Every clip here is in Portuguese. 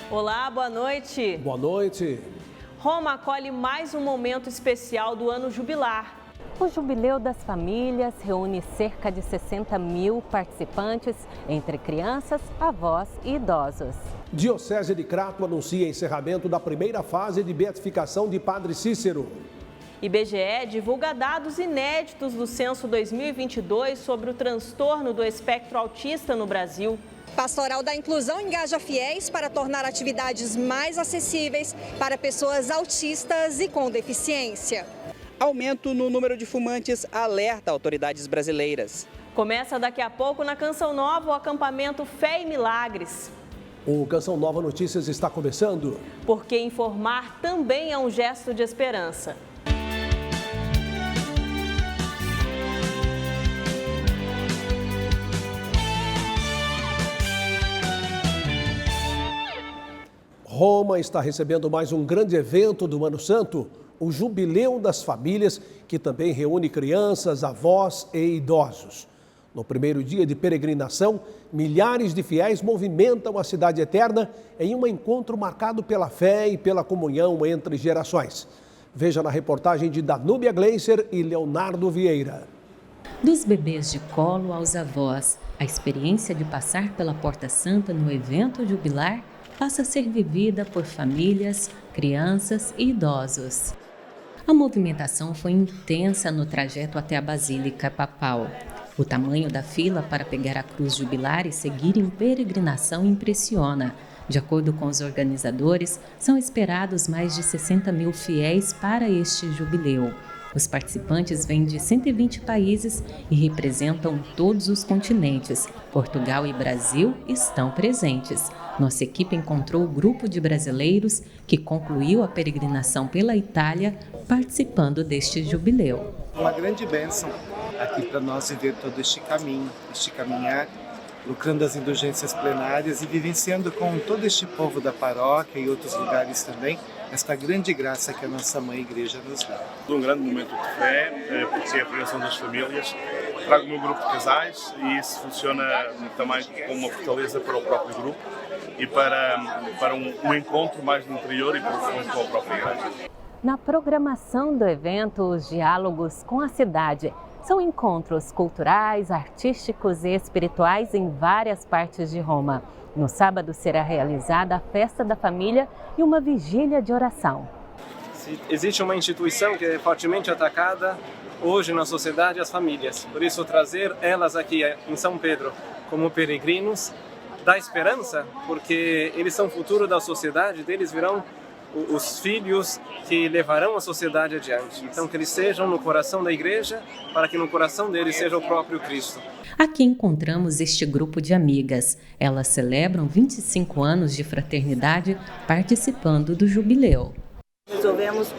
Olá, boa noite. Boa noite. Roma acolhe mais um momento especial do ano jubilar. O Jubileu das Famílias reúne cerca de 60 mil participantes, entre crianças, avós e idosos. Diocese de Crato anuncia encerramento da primeira fase de beatificação de Padre Cícero. IBGE divulga dados inéditos do censo 2022 sobre o transtorno do espectro autista no Brasil. Pastoral da Inclusão engaja fiéis para tornar atividades mais acessíveis para pessoas autistas e com deficiência. Aumento no número de fumantes alerta autoridades brasileiras. Começa daqui a pouco na Canção Nova o acampamento Fé e Milagres. O Canção Nova Notícias está começando. Porque informar também é um gesto de esperança. Roma está recebendo mais um grande evento do Ano Santo, o Jubileu das Famílias, que também reúne crianças, avós e idosos. No primeiro dia de peregrinação, milhares de fiéis movimentam a Cidade Eterna em um encontro marcado pela fé e pela comunhão entre gerações. Veja na reportagem de Danúbia Gleiser e Leonardo Vieira. Dos bebês de colo aos avós, a experiência de passar pela Porta Santa no evento jubilar passa a ser vivida por famílias, crianças e idosos. A movimentação foi intensa no trajeto até a Basílica Papal. O tamanho da fila para pegar a cruz jubilar e seguir em peregrinação impressiona. De acordo com os organizadores, são esperados mais de 60 mil fiéis para este jubileu. Os participantes vêm de 120 países e representam todos os continentes. Portugal e Brasil estão presentes. Nossa equipe encontrou o grupo de brasileiros que concluiu a peregrinação pela Itália participando deste jubileu. Uma grande bênção aqui para nós viver todo este caminhar, lucrando as indulgências plenárias e vivenciando com todo este povo da paróquia e outros lugares também, esta grande graça que a nossa Mãe Igreja nos dá. Um grande momento de fé, porque é a pregação das famílias. Trago o meu grupo de casais e isso funciona também como uma fortaleza para o próprio grupo e para um encontro mais no interior e profundo com a própria igreja. Na programação do evento, os diálogos com a cidade são encontros culturais, artísticos e espirituais em várias partes de Roma. No sábado será realizada a Festa da Família e uma vigília de oração. Existe uma instituição que é fortemente atacada hoje na sociedade, as famílias. Por isso, trazer elas aqui em São Pedro como peregrinos dá esperança, porque eles são o futuro da sociedade, deles virão os filhos que levarão a sociedade adiante. Então, que eles sejam no coração da igreja, para que no coração deles seja o próprio Cristo. Aqui encontramos este grupo de amigas. Elas celebram 25 anos de fraternidade participando do jubileu. Resolvemos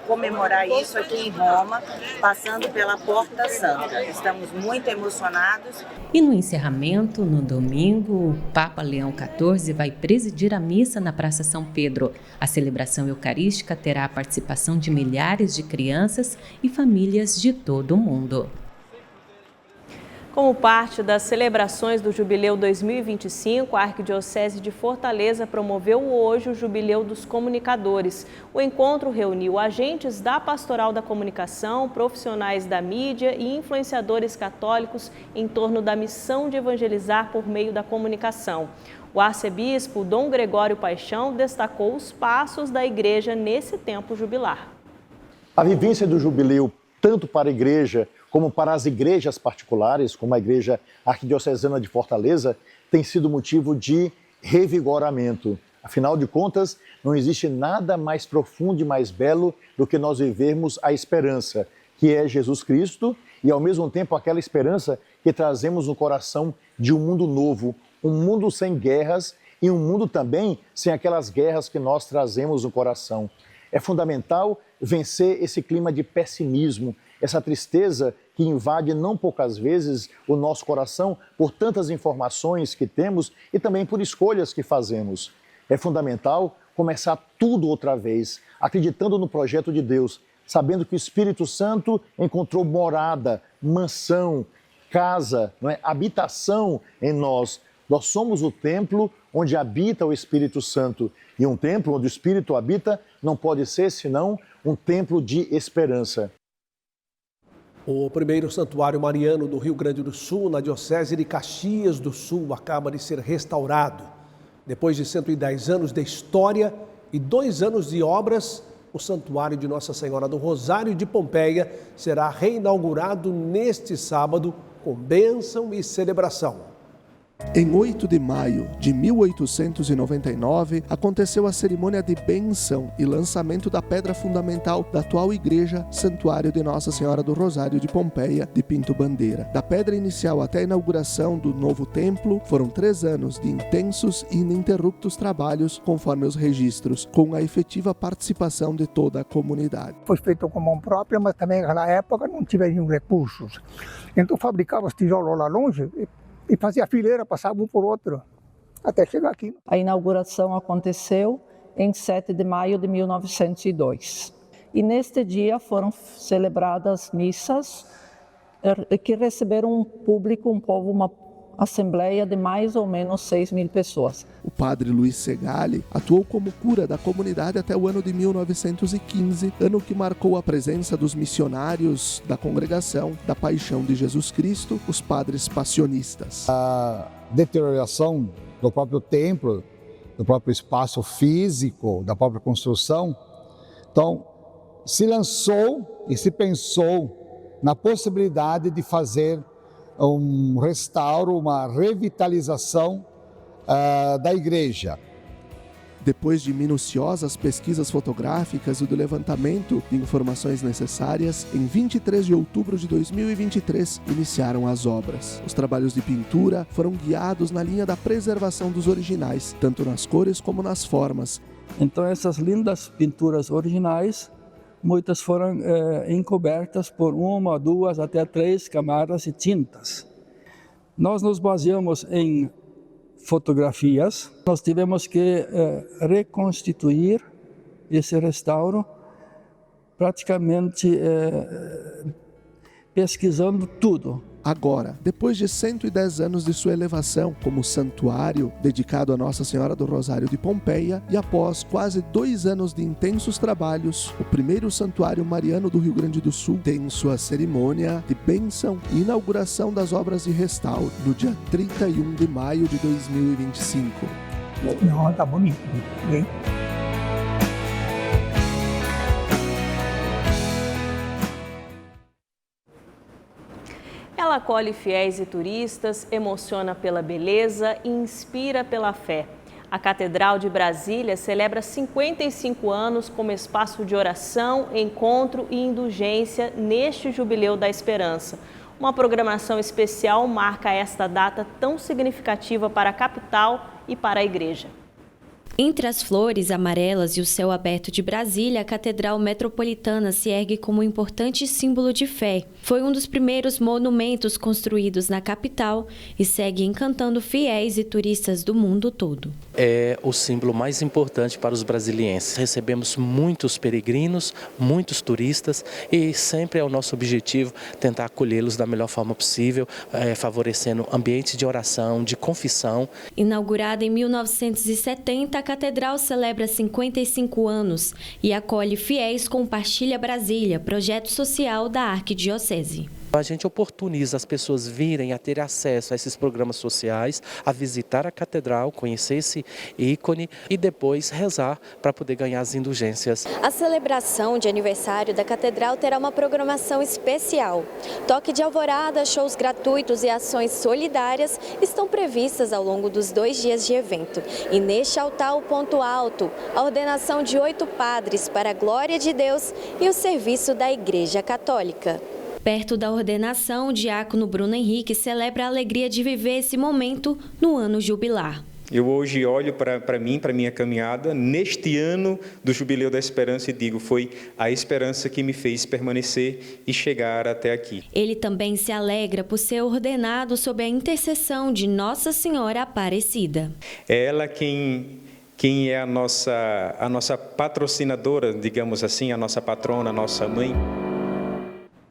comemorar isso aqui em Roma, passando pela Porta Santa. Estamos muito emocionados. E no encerramento, no domingo, o Papa Leão XIV vai presidir a missa na Praça São Pedro. A celebração eucarística terá a participação de milhares de crianças e famílias de todo o mundo. Como parte das celebrações do Jubileu 2025, a Arquidiocese de Fortaleza promoveu hoje o Jubileu dos Comunicadores. O encontro reuniu agentes da Pastoral da Comunicação, profissionais da mídia e influenciadores católicos em torno da missão de evangelizar por meio da comunicação. O arcebispo Dom Gregório Paixão destacou os passos da igreja nesse tempo jubilar. A vivência do jubileu, tanto para a igreja como para as igrejas particulares, como a Igreja Arquidiocesana de Fortaleza, tem sido motivo de revigoramento. Afinal de contas, não existe nada mais profundo e mais belo do que nós vivermos a esperança, que é Jesus Cristo, e ao mesmo tempo aquela esperança que trazemos no coração de um mundo novo, um mundo sem guerras e um mundo também sem aquelas guerras que nós trazemos no coração. É fundamental vencer esse clima de pessimismo, essa tristeza que invade não poucas vezes o nosso coração por tantas informações que temos e também por escolhas que fazemos. É fundamental começar tudo outra vez, acreditando no projeto de Deus, sabendo que o Espírito Santo encontrou morada, mansão, casa, habitação em nós. Nós somos o templo onde habita o Espírito Santo. E um templo onde o Espírito habita não pode ser senão um templo de esperança. O primeiro santuário mariano do Rio Grande do Sul, na Diocese de Caxias do Sul, acaba de ser restaurado. Depois de 110 anos de história e 2 anos de obras, o Santuário de Nossa Senhora do Rosário de Pompeia será reinaugurado neste sábado com bênção e celebração. Em 8 de maio de 1899, aconteceu a cerimônia de bênção e lançamento da pedra fundamental da atual igreja Santuário de Nossa Senhora do Rosário de Pompeia, de Pinto Bandeira. Da pedra inicial até a inauguração do novo templo, foram 3 anos de intensos e ininterruptos trabalhos, conforme os registros, com a efetiva participação de toda a comunidade. Foi feito com mão própria, mas também naquela época não tinham recursos. Então fabricava os tijolos lá longe e fazia fileira, passava um por outro, até chegar aqui. A inauguração aconteceu em 7 de maio de 1902. E neste dia foram celebradas missas que receberam um público, uma assembleia de mais ou menos 6.000 pessoas. O padre Luiz Segali atuou como cura da comunidade até o ano de 1915, ano que marcou a presença dos missionários da Congregação da Paixão de Jesus Cristo, os padres passionistas. A deterioração do próprio templo, do próprio espaço físico, da própria construção, então se lançou e se pensou na possibilidade de fazer um restauro, uma revitalização da igreja. Depois de minuciosas pesquisas fotográficas e do levantamento de informações necessárias, em 23 de outubro de 2023, iniciaram as obras. Os trabalhos de pintura foram guiados na linha da preservação dos originais, tanto nas cores como nas formas. Então essas lindas pinturas originais, muitas foram encobertas por 1, 2, até 3 camadas de tintas. Nós nos baseamos em fotografias. Nós tivemos que reconstituir esse restauro, praticamente pesquisando tudo. Agora, depois de 110 anos de sua elevação como santuário dedicado a Nossa Senhora do Rosário de Pompeia e após quase 2 anos de intensos trabalhos, o primeiro santuário mariano do Rio Grande do Sul tem sua cerimônia de bênção e inauguração das obras de restauro no dia 31 de maio de 2025. Não, tá bonito, hein? Ela acolhe fiéis e turistas, emociona pela beleza e inspira pela fé. A Catedral de Brasília celebra 55 anos como espaço de oração, encontro e indulgência neste Jubileu da Esperança. Uma programação especial marca esta data tão significativa para a capital e para a igreja. Entre as flores amarelas e o céu aberto de Brasília, a Catedral Metropolitana se ergue como um importante símbolo de fé. Foi um dos primeiros monumentos construídos na capital e segue encantando fiéis e turistas do mundo todo. É o símbolo mais importante para os brasilienses. Recebemos muitos peregrinos, muitos turistas e sempre é o nosso objetivo tentar acolhê-los da melhor forma possível, favorecendo ambientes de oração, de confissão. Inaugurada em 1970, a Catedral celebra 55 anos e acolhe fiéis com Partilha Brasília, projeto social da Arquidiocese. A gente oportuniza as pessoas virem a ter acesso a esses programas sociais, a visitar a catedral, conhecer esse ícone e depois rezar para poder ganhar as indulgências. A celebração de aniversário da catedral terá uma programação especial. Toque de alvorada, shows gratuitos e ações solidárias estão previstas ao longo dos 2 dias de evento. E neste altar, o ponto alto, a ordenação de 8 padres para a glória de Deus e o serviço da Igreja Católica. Perto da ordenação, o diácono Bruno Henrique celebra a alegria de viver esse momento no ano jubilar. Eu hoje olho para mim, para minha caminhada, neste ano do Jubileu da Esperança e digo, foi a esperança que me fez permanecer e chegar até aqui. Ele também se alegra por ser ordenado sob a intercessão de Nossa Senhora Aparecida. É ela quem é a nossa patrocinadora, digamos assim, a nossa patrona, a nossa mãe.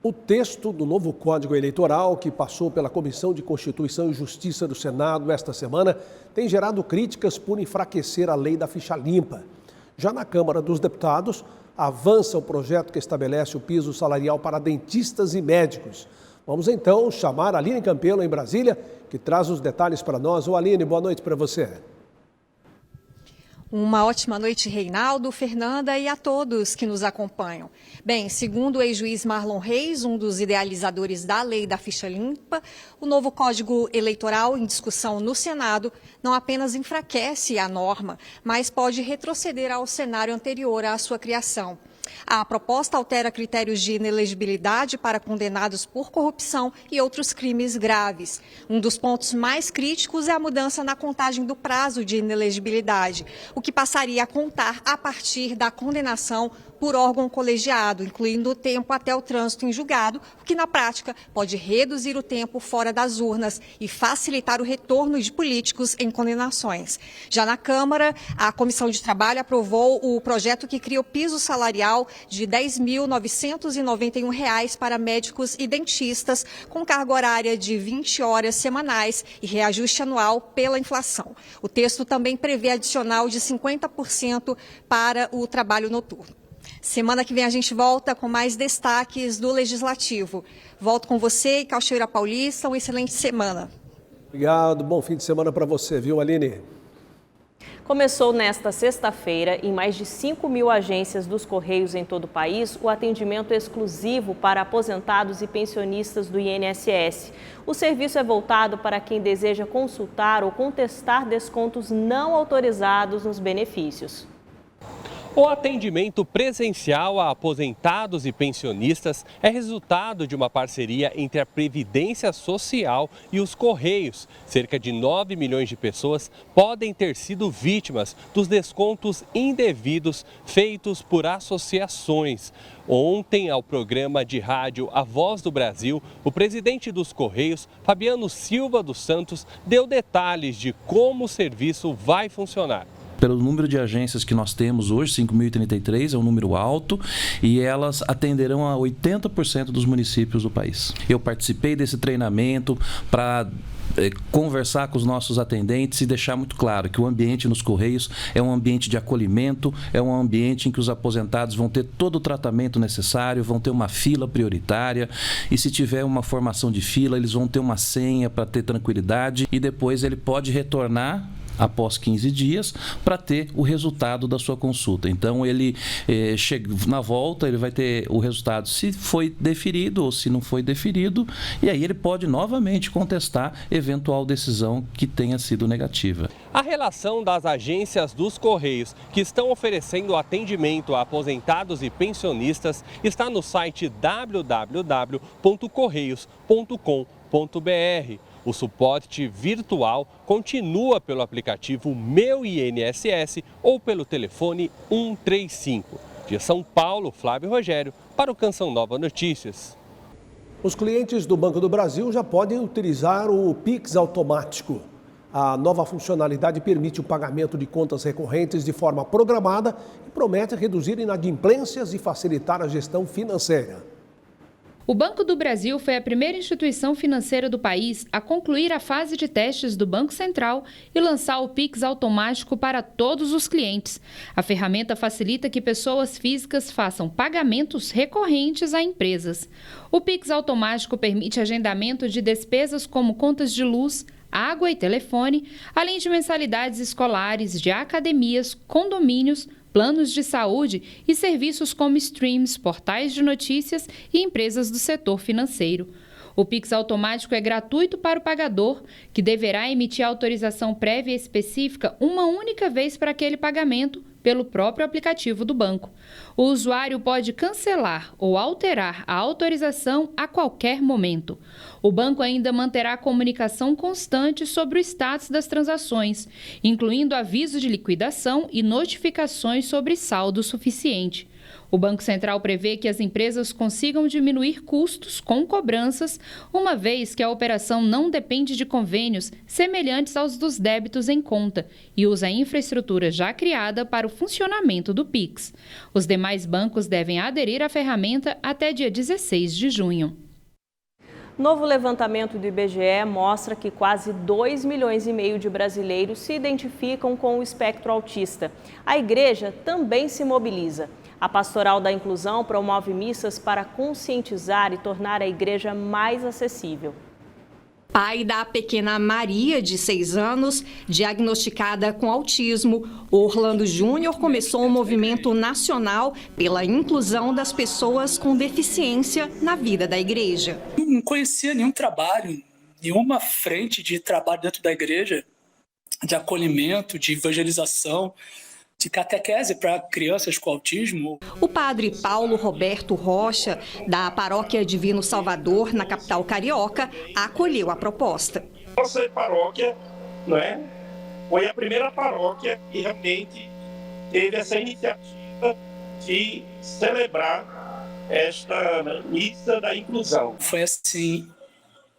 O texto do novo Código Eleitoral, que passou pela Comissão de Constituição e Justiça do Senado esta semana, tem gerado críticas por enfraquecer a lei da ficha limpa. Já na Câmara dos Deputados, avança o projeto que estabelece o piso salarial para dentistas e médicos. Vamos então chamar a Aline Campelo, em Brasília, que traz os detalhes para nós. Ô Aline, boa noite para você. Uma ótima noite, Reinaldo, Fernanda e a todos que nos acompanham. Bem, segundo o ex-juiz Marlon Reis, um dos idealizadores da lei da ficha limpa, o novo Código Eleitoral em discussão no Senado não apenas enfraquece a norma, mas pode retroceder ao cenário anterior à sua criação. A proposta altera critérios de inelegibilidade para condenados por corrupção e outros crimes graves. Um dos pontos mais críticos é a mudança na contagem do prazo de inelegibilidade, o que passaria a contar a partir da condenação por órgão colegiado, incluindo o tempo até o trânsito em julgado, o que na prática pode reduzir o tempo fora das urnas e facilitar o retorno de políticos em condenações. Já na Câmara, a Comissão de Trabalho aprovou o projeto que cria o piso salarial de R$ 10.991 para médicos e dentistas, com carga horária de 20 horas semanais e reajuste anual pela inflação. O texto também prevê adicional de 50% para o trabalho noturno. Semana que vem a gente volta com mais destaques do Legislativo. Volto com você e Cachoeira Paulista. Uma excelente semana. Obrigado, bom fim de semana para você, viu, Aline? Começou nesta sexta-feira, em mais de 5.000 agências dos Correios em todo o país, o atendimento exclusivo para aposentados e pensionistas do INSS. O serviço é voltado para quem deseja consultar ou contestar descontos não autorizados nos benefícios. O atendimento presencial a aposentados e pensionistas é resultado de uma parceria entre a Previdência Social e os Correios. Cerca de 9 milhões de pessoas podem ter sido vítimas dos descontos indevidos feitos por associações. Ontem, ao programa de rádio A Voz do Brasil, o presidente dos Correios, Fabiano Silva dos Santos, deu detalhes de como o serviço vai funcionar. Pelo número de agências que nós temos hoje, 5.033, é um número alto, e elas atenderão a 80% dos municípios do país. Eu participei desse treinamento para conversar com os nossos atendentes e deixar muito claro que o ambiente nos Correios é um ambiente de acolhimento, é um ambiente em que os aposentados vão ter todo o tratamento necessário, vão ter uma fila prioritária, e se tiver uma formação de fila, eles vão ter uma senha para ter tranquilidade, e depois ele pode retornar após 15 dias, para ter o resultado da sua consulta. Então, ele chega na volta, ele vai ter o resultado se foi deferido ou se não foi deferido, e aí ele pode novamente contestar eventual decisão que tenha sido negativa. A relação das agências dos Correios, que estão oferecendo atendimento a aposentados e pensionistas, está no site www.correios.com.br. O suporte virtual continua pelo aplicativo Meu INSS ou pelo telefone 135. De São Paulo, Flávio Rogério, para o Canção Nova Notícias. Os clientes do Banco do Brasil já podem utilizar o Pix automático. A nova funcionalidade permite o pagamento de contas recorrentes de forma programada e promete reduzir inadimplências e facilitar a gestão financeira. O Banco do Brasil foi a primeira instituição financeira do país a concluir a fase de testes do Banco Central e lançar o Pix automático para todos os clientes. A ferramenta facilita que pessoas físicas façam pagamentos recorrentes a empresas. O Pix automático permite agendamento de despesas como contas de luz, água e telefone, além de mensalidades escolares, de academias, condomínios, planos de saúde e serviços como streams, portais de notícias e empresas do setor financeiro. O Pix automático é gratuito para o pagador, que deverá emitir autorização prévia específica uma única vez para aquele pagamento pelo próprio aplicativo do banco. O usuário pode cancelar ou alterar a autorização a qualquer momento. O banco ainda manterá comunicação constante sobre o status das transações, incluindo aviso de liquidação e notificações sobre saldo suficiente. O Banco Central prevê que as empresas consigam diminuir custos com cobranças, uma vez que a operação não depende de convênios semelhantes aos dos débitos em conta e usa a infraestrutura já criada para o funcionamento do Pix. Os demais bancos devem aderir à ferramenta até dia 16 de junho. Novo levantamento do IBGE mostra que quase 2,5 milhões de brasileiros se identificam com o espectro autista. A igreja também se mobiliza. A Pastoral da Inclusão promove missas para conscientizar e tornar a igreja mais acessível. Pai da pequena Maria, de 6 anos, diagnosticada com autismo, Orlando Júnior começou um movimento nacional pela inclusão das pessoas com deficiência na vida da igreja. Não conhecia nenhum trabalho, nenhuma frente de trabalho dentro da igreja, de acolhimento, de evangelização, de catequese para crianças com autismo. O padre Paulo Roberto Rocha, da Paróquia Divino Salvador, na capital carioca, acolheu a proposta. Nossa paróquia, não é? Foi a primeira paróquia que realmente teve essa iniciativa de celebrar esta missa da inclusão. Foi assim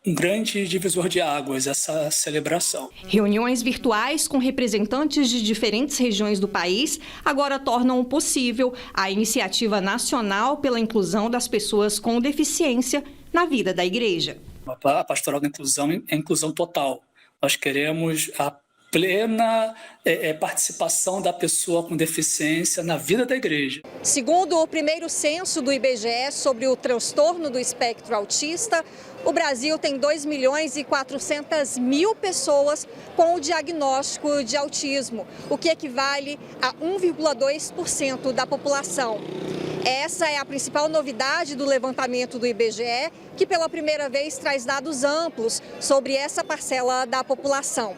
um grande divisor de águas essa celebração. Reuniões virtuais com representantes de diferentes regiões do país agora tornam possível a iniciativa nacional pela inclusão das pessoas com deficiência na vida da igreja. A Pastoral da Inclusão é inclusão total. Nós queremos a plena participação da pessoa com deficiência na vida da igreja. Segundo o primeiro censo do IBGE sobre o transtorno do espectro autista, o Brasil tem 2.400.000 pessoas com o diagnóstico de autismo, o que equivale a 1,2% da população. Essa é a principal novidade do levantamento do IBGE, que pela primeira vez traz dados amplos sobre essa parcela da população.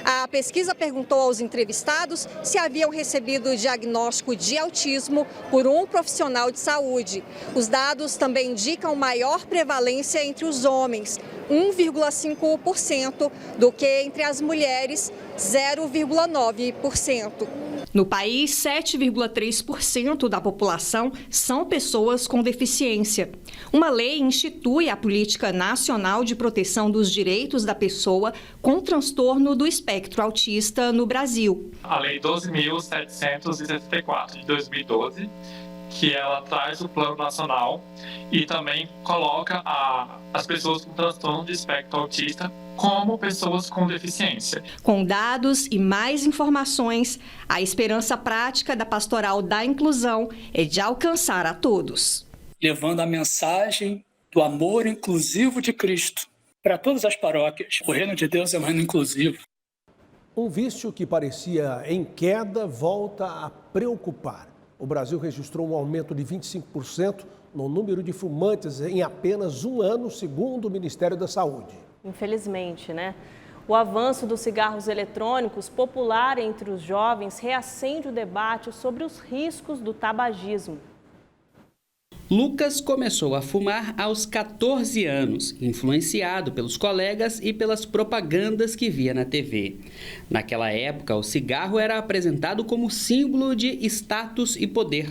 A pesquisa perguntou aos entrevistados se haviam recebido o diagnóstico de autismo por um profissional de saúde. Os dados também indicam maior prevalência entre os homens, 1,5%, do que entre as mulheres, 0,9%. No país, 7,3% da população são pessoas com deficiência. Uma lei institui a Política Nacional de Proteção dos Direitos da Pessoa com transtorno do espectro autista no Brasil. A Lei 12.764 de 2012, que ela traz o Plano Nacional e também coloca as pessoas com transtorno de espectro autista como pessoas com deficiência. Com dados e mais informações, a esperança prática da Pastoral da Inclusão é de alcançar a todos. Levando a mensagem do amor inclusivo de Cristo para todas as paróquias. O reino de Deus é um reino inclusivo. Um vício que parecia em queda volta a preocupar. O Brasil registrou um aumento de 25% no número de fumantes em apenas um ano, segundo o Ministério da Saúde. Infelizmente, né? O avanço dos cigarros eletrônicos, popular entre os jovens, reacende o debate sobre os riscos do tabagismo. Lucas começou a fumar aos 14 anos, influenciado pelos colegas e pelas propagandas que via na TV. Naquela época, o cigarro era apresentado como símbolo de status e poder.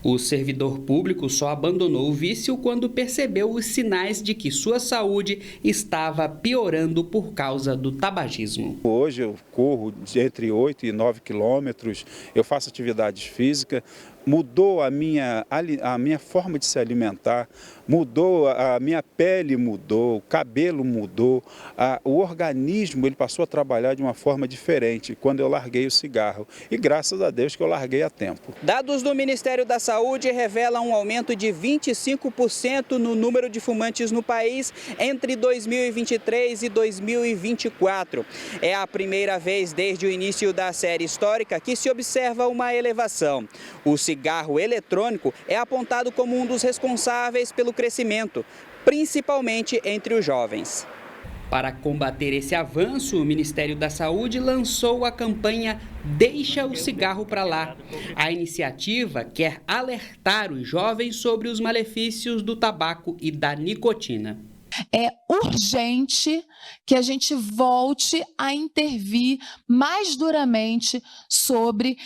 O servidor público só abandonou o vício quando percebeu os sinais de que sua saúde estava piorando por causa do tabagismo. Hoje eu corro entre 8 e 9 quilômetros, eu faço atividades físicas. Mudou a minha forma de se alimentar, mudou a minha pele, mudou, o cabelo mudou, o organismo ele passou a trabalhar de uma forma diferente quando eu larguei o cigarro. E graças a Deus que eu larguei a tempo. Dados do Ministério da Saúde revelam um aumento de 25% no número de fumantes no país entre 2023 e 2024. É a primeira vez desde o início da série histórica que se observa uma elevação. O cigarro eletrônico é apontado como um dos responsáveis pelo crescimento, principalmente entre os jovens. Para combater esse avanço, o Ministério da Saúde lançou a campanha Deixa o Cigarro Pra Lá. A iniciativa quer alertar os jovens sobre os malefícios do tabaco e da nicotina. é urgente que a gente volte a intervir mais duramente sobre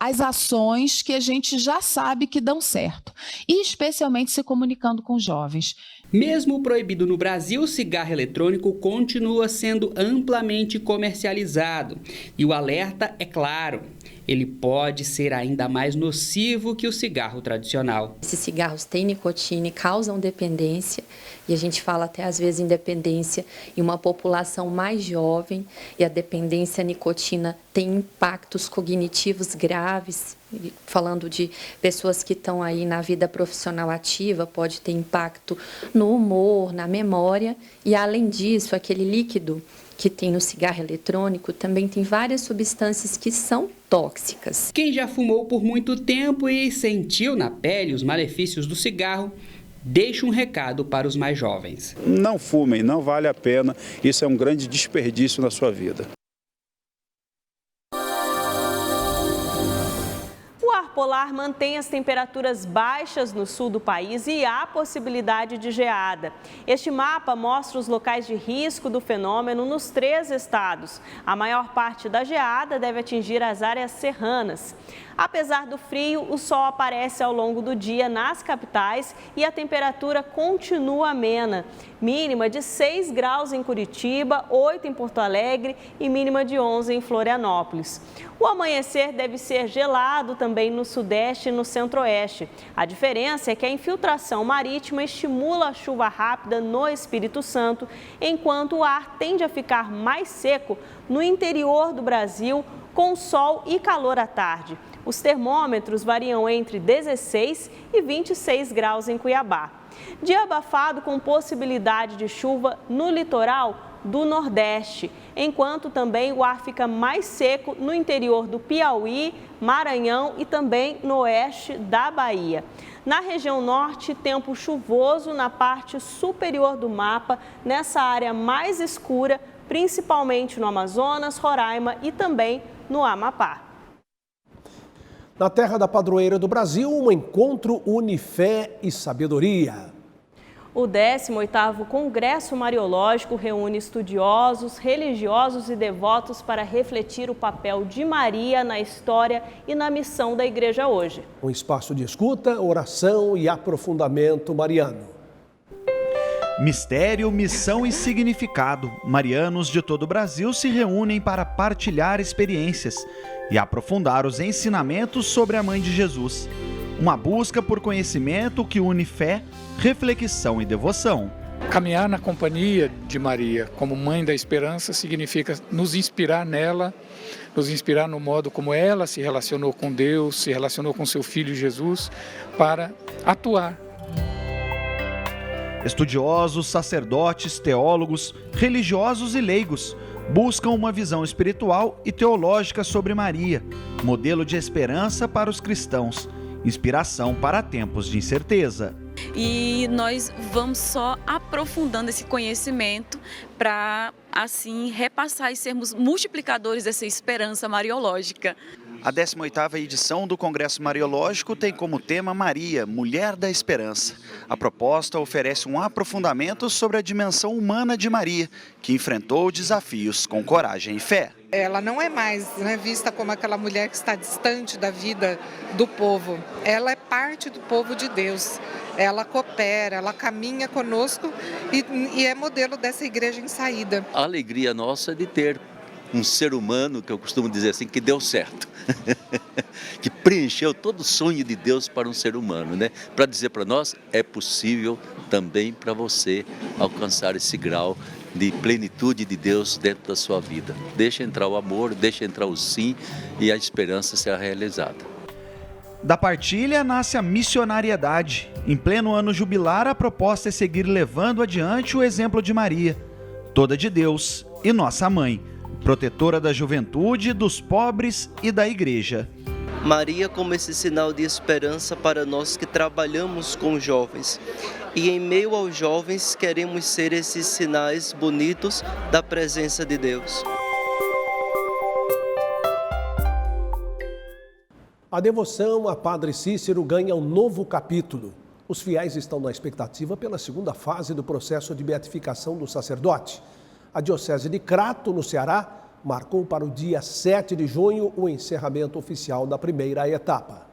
as ações que a gente já sabe que dão certo, e especialmente se comunicando com jovens. Mesmo proibido no Brasil, o cigarro eletrônico continua sendo amplamente comercializado. E o alerta é claro, ele pode ser ainda mais nocivo que o cigarro tradicional. Esses cigarros têm nicotina e causam dependência, e a gente fala até às vezes em dependência em uma população mais jovem, e a dependência à nicotina tem impactos cognitivos graves. Falando de pessoas que estão aí na vida profissional ativa, pode ter impacto no humor, na memória, e além disso, aquele líquido que tem no cigarro eletrônico também tem várias substâncias que são tóxicas. Quem já fumou por muito tempo e sentiu na pele os malefícios do cigarro, deixa um recado para os mais jovens. Não fumem, não vale a pena, isso é um grande desperdício na sua vida. O ar polar mantém as temperaturas baixas no sul do país e há possibilidade de geada. Este mapa mostra os locais de risco do fenômeno nos 3 estados. A maior parte da geada deve atingir as áreas serranas. Apesar do frio, o sol aparece ao longo do dia nas capitais e a temperatura continua amena. Mínima de 6 graus em Curitiba, 8 em Porto Alegre e mínima de 11 em Florianópolis. O amanhecer deve ser gelado também no sudeste e no centro-oeste. A diferença é que a infiltração marítima estimula a chuva rápida no Espírito Santo, enquanto o ar tende a ficar mais seco no interior do Brasil, com sol e calor à tarde. Os termômetros variam entre 16 e 26 graus em Cuiabá. Dia abafado com possibilidade de chuva no litoral do Nordeste, enquanto também o ar fica mais seco no interior do Piauí, Maranhão e também no oeste da Bahia. Na região norte, tempo chuvoso na parte superior do mapa, nessa área mais escura, principalmente no Amazonas, Roraima e também no Amapá. Na terra da padroeira do Brasil, um encontro Unifé e Sabedoria. O 18º Congresso Mariológico reúne estudiosos, religiosos e devotos para refletir o papel de Maria na história e na missão da Igreja hoje. Um espaço de escuta, oração e aprofundamento mariano. Mistério, missão e significado. Marianos de todo o Brasil se reúnem para partilhar experiências e aprofundar os ensinamentos sobre a Mãe de Jesus. Uma busca por conhecimento que une fé, reflexão e devoção. Caminhar na companhia de Maria como Mãe da Esperança significa nos inspirar nela, nos inspirar no modo como ela se relacionou com Deus, se relacionou com seu Filho Jesus, para atuar. Estudiosos, sacerdotes, teólogos, religiosos e leigos buscam uma visão espiritual e teológica sobre Maria, modelo de esperança para os cristãos, inspiração para tempos de incerteza. E nós vamos só aprofundando esse conhecimento para, assim, repassar e sermos multiplicadores dessa esperança mariológica. A 18ª edição do Congresso Mariológico tem como tema Maria, Mulher da Esperança. A proposta oferece um aprofundamento sobre a dimensão humana de Maria, que enfrentou desafios com coragem e fé. Ela não é mais vista como aquela mulher que está distante da vida do povo. Ela é parte do povo de Deus. Ela coopera, ela caminha conosco e é modelo dessa igreja em saída. A alegria nossa é de ter um ser humano, que eu costumo dizer assim, que deu certo, que preencheu todo o sonho de Deus para um ser humano, né? Para dizer para nós, é possível também para você alcançar esse grau de plenitude de Deus dentro da sua vida. Deixa entrar o amor, deixa entrar o sim e a esperança será realizada. Da partilha nasce a missionariedade. Em pleno ano jubilar, a proposta é seguir levando adiante o exemplo de Maria, toda de Deus e nossa mãe, protetora da juventude, dos pobres e da igreja. Maria como esse sinal de esperança para nós que trabalhamos com jovens. E em meio aos jovens queremos ser esses sinais bonitos da presença de Deus. A devoção a Padre Cícero ganha um novo capítulo. Os fiéis estão na expectativa pela segunda fase do processo de beatificação do sacerdote. A Diocese de Crato, no Ceará, marcou para o dia 7 de junho o encerramento oficial da primeira etapa.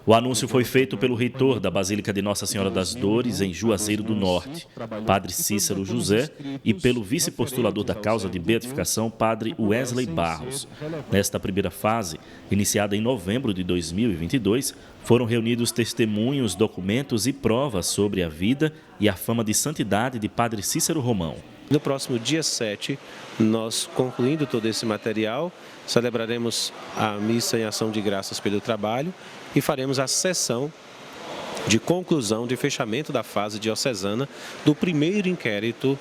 O anúncio foi feito pelo reitor da Basílica de Nossa Senhora das Dores, em Juazeiro do Norte, Padre Cícero José, e pelo vice-postulador da causa de beatificação, Padre Wesley Barros. Nesta primeira fase, iniciada em novembro de 2022, foram reunidos testemunhos, documentos e provas sobre a vida e a fama de santidade de Padre Cícero Romão. No próximo dia 7, nós, concluindo todo esse material, celebraremos a missa em ação de graças pelo trabalho e faremos a sessão de conclusão, de fechamento da fase diocesana do primeiro inquérito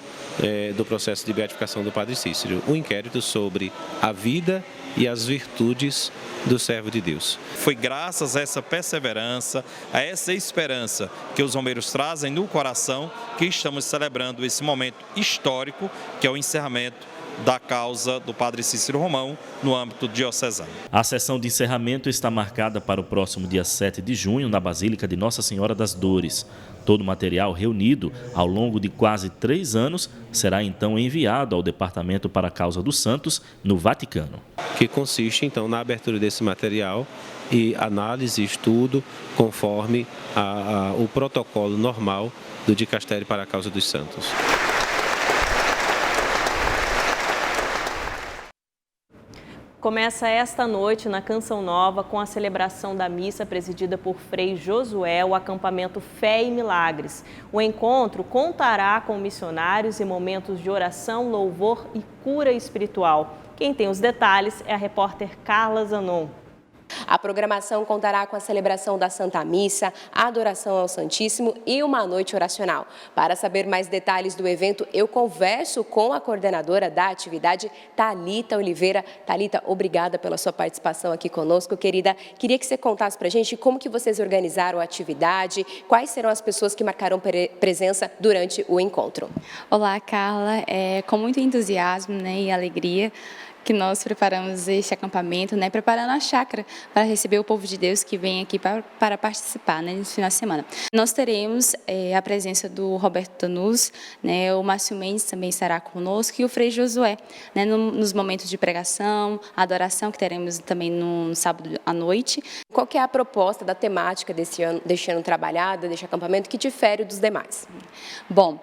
do processo de beatificação do Padre Cícero, um inquérito sobre a vida e as virtudes do servo de Deus. Foi graças a essa perseverança, a essa esperança que os romeiros trazem no coração que estamos celebrando esse momento histórico, que é o encerramento da causa do Padre Cícero Romão no âmbito diocesano. A sessão de encerramento está marcada para o próximo dia 7 de junho na Basílica de Nossa Senhora das Dores. Todo o material reunido ao longo de quase 3 anos será então enviado ao Departamento para a Causa dos Santos, no Vaticano. Que consiste então na abertura desse material e análise e estudo conforme o protocolo normal do Dicastério para a Causa dos Santos. Começa esta noite na Canção Nova com a celebração da missa presidida por Frei Josué, o acampamento Fé e Milagres. O encontro contará com missionários e momentos de oração, louvor e cura espiritual. Quem tem os detalhes é a repórter Carla Zanon. A programação contará com a celebração da Santa Missa, a adoração ao Santíssimo e uma noite oracional. Para saber mais detalhes do evento, eu converso com a coordenadora da atividade, Thalita Oliveira. Thalita, obrigada pela sua participação aqui conosco, querida. Queria que você contasse pra gente como que vocês organizaram a atividade, quais serão as pessoas que marcarão presença durante o encontro. Olá, Carla. Com muito entusiasmo, e alegria que nós preparamos este acampamento, preparando a chácara para receber o povo de Deus que vem aqui para participar, nesse final de semana. Nós teremos a presença do Roberto Tanus, o Márcio Mendes também estará conosco e o Frei Josué, nos momentos de pregação, adoração que teremos também no sábado à noite. Qual que é a proposta da temática deste ano trabalhada, deste acampamento, que difere dos demais? Bom,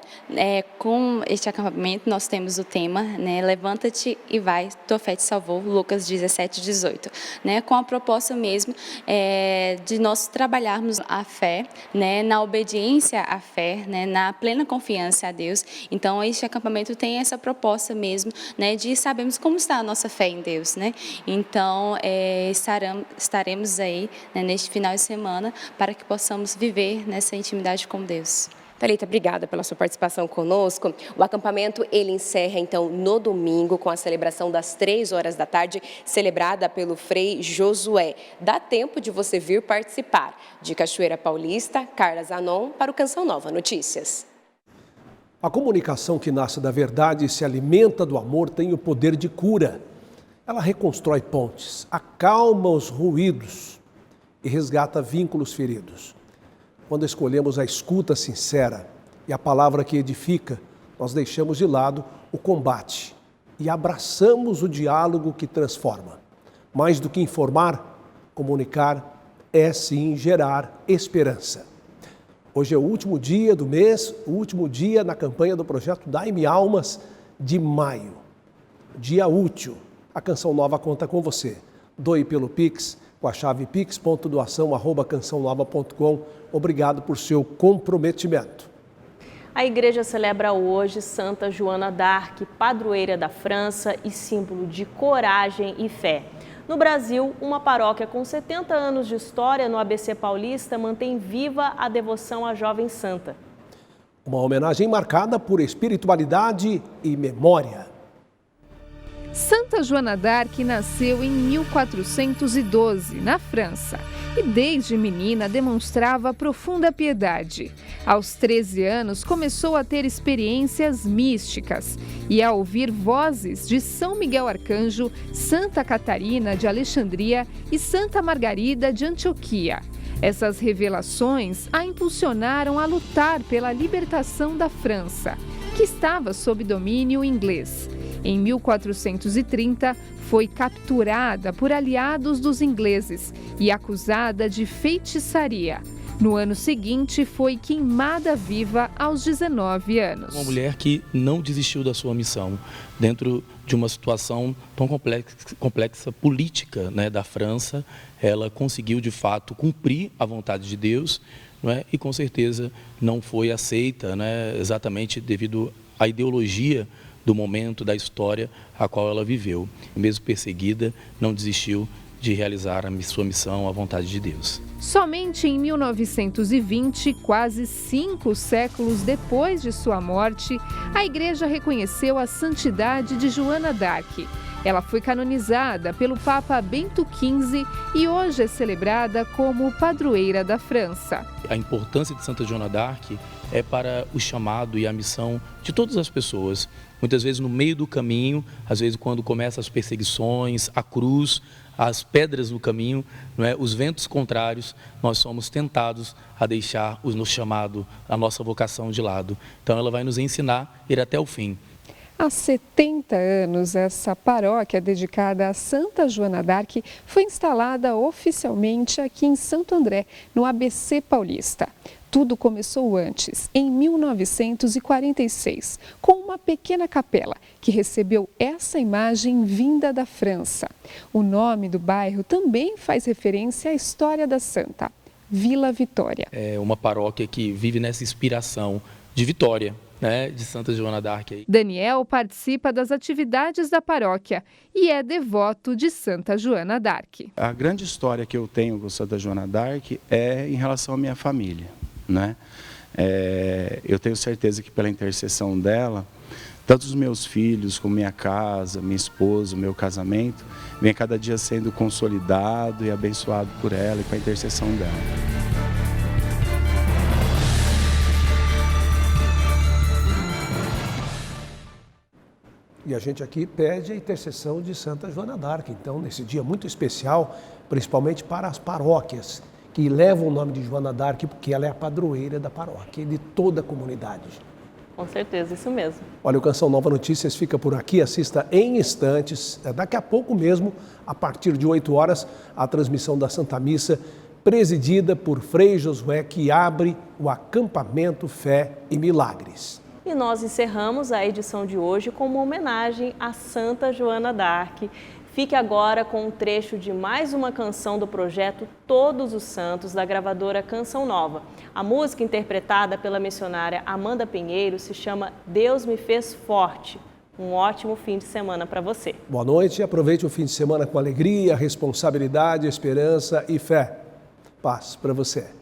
com este acampamento nós temos o tema, Levanta-te e vai, tua fé te salvou, Lucas 17, 18, com a proposta mesmo de nós trabalharmos a fé, na obediência à fé, na plena confiança a Deus. Então, este acampamento tem essa proposta mesmo, de sabermos como está a nossa fé em Deus, Então, estaremos aí, neste final de semana, para que possamos viver nessa intimidade com Deus. Thalita, obrigada pela sua participação conosco. O acampamento, ele encerra, então, no domingo, com a celebração das 3 horas da tarde, celebrada pelo Frei Josué. Dá tempo de você vir participar. De Cachoeira Paulista, Carla Zanon, para o Canção Nova Notícias. A comunicação que nasce da verdade e se alimenta do amor tem o poder de cura. Ela reconstrói pontes, acalma os ruídos e resgata vínculos feridos. Quando escolhemos a escuta sincera e a palavra que edifica, nós deixamos de lado o combate e abraçamos o diálogo que transforma. Mais do que informar, comunicar é sim gerar esperança. Hoje é o último dia do mês, o último dia na campanha do projeto Dai-me Almas de maio. Dia útil. A Canção Nova conta com você. Doe pelo Pix, com a chave pix.doação@cançãonova.com. Obrigado por seu comprometimento. A igreja celebra hoje Santa Joana d'Arc, padroeira da França e símbolo de coragem e fé. No Brasil, uma paróquia com 70 anos de história no ABC Paulista mantém viva a devoção à jovem santa. Uma homenagem marcada por espiritualidade e memória. Santa Joana d'Arc nasceu em 1412, na França, e desde menina demonstrava profunda piedade. Aos 13 anos, começou a ter experiências místicas e a ouvir vozes de São Miguel Arcanjo, Santa Catarina de Alexandria e Santa Margarida de Antioquia. Essas revelações a impulsionaram a lutar pela libertação da França, que estava sob domínio inglês. Em 1430, foi capturada por aliados dos ingleses e acusada de feitiçaria. No ano seguinte, foi queimada viva aos 19 anos. Uma mulher que não desistiu da sua missão dentro de uma situação tão complexa política, né, da França. Ela conseguiu, de fato, cumprir a vontade de Deus, não é? E, com certeza, não foi aceita, né, exatamente devido à ideologia do momento, da história a qual ela viveu. Mesmo perseguida, não desistiu de realizar a sua missão, a vontade de Deus. Somente em 1920, quase 5 séculos depois de sua morte, a Igreja reconheceu a santidade de Joana d'Arc. Ela foi canonizada pelo Papa Bento XV e hoje é celebrada como padroeira da França. A importância de Santa Joana d'Arc é para o chamado e a missão de todas as pessoas. Muitas vezes no meio do caminho, às vezes quando começam as perseguições, a cruz, as pedras no caminho, não é? Os ventos contrários, nós somos tentados a deixar o nosso chamado, a nossa vocação de lado. Então ela vai nos ensinar a ir até o fim. Há 70 anos, essa paróquia dedicada a Santa Joana d'Arc foi instalada oficialmente aqui em Santo André, no ABC Paulista. Tudo começou antes, em 1946, com uma pequena capela que recebeu essa imagem vinda da França. O nome do bairro também faz referência à história da santa, Vila Vitória. É uma paróquia que vive nessa inspiração de Vitória, né, de Santa Joana d'Arc. Daniel participa das atividades da paróquia e é devoto de Santa Joana d'Arc. A grande história que eu tenho com Santa Joana d'Arc é em relação à minha família, né? Eu tenho certeza que pela intercessão dela, tanto os meus filhos, como minha casa, minha esposa, o meu casamento, vem cada dia sendo consolidado e abençoado por ela e com a intercessão dela. E a gente aqui pede a intercessão de Santa Joana d'Arc. Então, nesse dia muito especial, principalmente para as paróquias que levam o nome de Joana d'Arc, porque ela é a padroeira da paróquia e de toda a comunidade. Com certeza, isso mesmo. Olha, o Canção Nova Notícias fica por aqui, assista em instantes, daqui a pouco mesmo, a partir de 8 horas, a transmissão da Santa Missa, presidida por Frei Josué, que abre o acampamento Fé e Milagres. E nós encerramos a edição de hoje com uma homenagem a Santa Joana d'Arc. Fique agora com um trecho de mais uma canção do projeto Todos os Santos, da gravadora Canção Nova. A música, interpretada pela missionária Amanda Pinheiro, se chama Deus Me Fez Forte. Um ótimo fim de semana para você. Boa noite e aproveite o fim de semana com alegria, responsabilidade, esperança e fé. Paz para você.